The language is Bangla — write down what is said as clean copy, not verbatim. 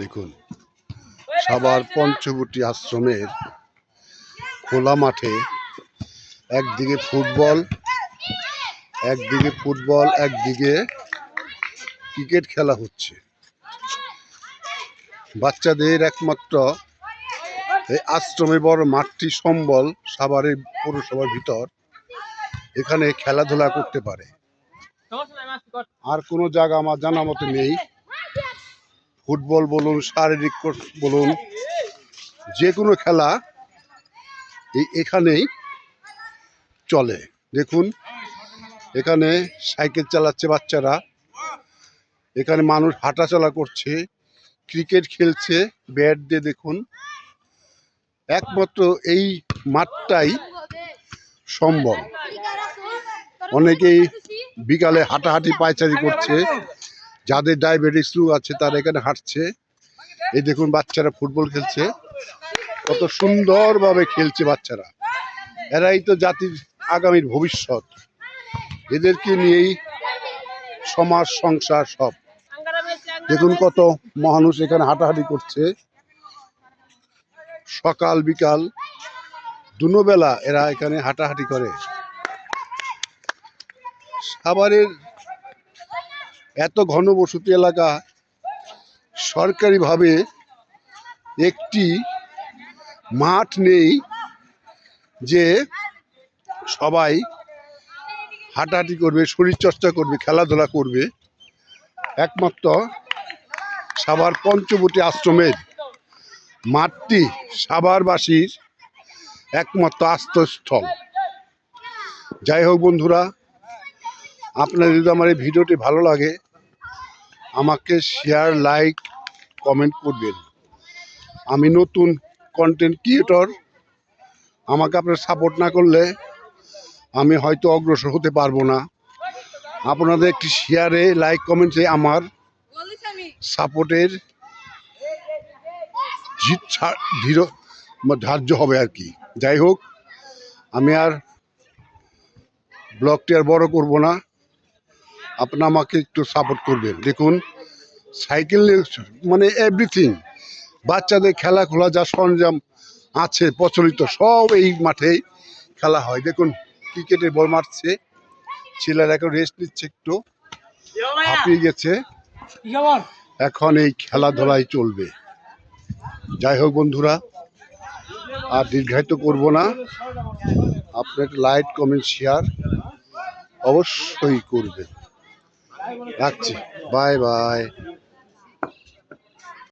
দেখুন সাভার পঞ্চবটি আশ্রমের খোলা মাঠে একদিকে ফুটবল একদিকে ক্রিকেট খেলা হচ্ছে। বাচ্চাদের একমাত্র এই আশ্রমে বড় মাঠটি সম্বল সাভারের পৌরসভার ভিতর, এখানে খেলাধুলা করতে পারে। আর কোনো জায়গা আমার জানা মতো নেই। ফুটবল বলুন, শারীরিক বলুন, যে কোনো খেলা এখানেই চলে। দেখুন এখানে সাইকেল চালাচ্ছে বাচ্চারা, এখানে মানুষ হাঁটাচলা করছে, ক্রিকেট খেলছে ব্যাট দিয়ে। দেখুন একমাত্র এই মাঠটাই সম্বল। অনেকেই বিকালে হাঁটাহাঁটি পায়চারি করছে, যাদের ডায়াবেটিস রোগ আছে তারা এখানে হাঁটছে। এই দেখুন বাচ্চারা ফুটবল খেলছে, কত সুন্দরভাবে খেলছে বাচ্চারা। এরাই তো জাতির আগামীর ভবিষ্যৎ, এদেরকে নিয়েই সমাজ সংসার সব। দেখুন কত মানুষ এখানে হাঁটাহাঁটি করছে, সকাল বিকাল দুবেলা এরা এখানে হাঁটাহাঁটি করে। সাভারের এত ঘনবসতি এলাকা, সরকারিভাবে একটি মাঠ নেই যে সবাই হাঁটাহাঁটি করবে, শরীরচর্চা করবে, খেলাধুলা করবে। একমাত্র সাভার পঞ্চবটি আশ্রমের মাঠটি সাভারবাসীর একমাত্র আশ্রয়স্থল। যাই হোক বন্ধুরা, আপনার যদি আমার এই ভিডিওটি ভালো লাগে আমাকে শেয়ার, লাইক, কমেন্ট করবেন। আমি নতুন কন্টেন্ট ক্রিয়েটর, আমাকে আপনার সাপোর্ট না করলে আমি হয়তো অগ্রসর হতে পারবো না। আপনাদের একটি শেয়ারে, লাইক, কমেন্টে আমার সাপোর্টের ধার্য হবে আর কি। যাই হোক, আমি আর ব্লগটি আর বড় করব না, আপনারা আমাকে একটু সাপোর্ট করবেন। দেখুন সাইকেল মানে এভরিথিং, বাচ্চাদের খেলাধুলা যা সরঞ্জাম আছে প্রচলিত সব এই মাঠেই খেলা হয়। দেখুন ক্রিকেটের বল মারছে, ছেলেরা এখন রেস্ট নিচ্ছে, একটু হাঁপিয়ে গেছে, এখন এই খেলাধুলাই চলবে। যাই হোক বন্ধুরা, আর দীর্ঘায়িত করব না, আপনার লাইক, কমেন্ট, শেয়ার অবশ্যই করবেন। রাখছি, বাই বাই।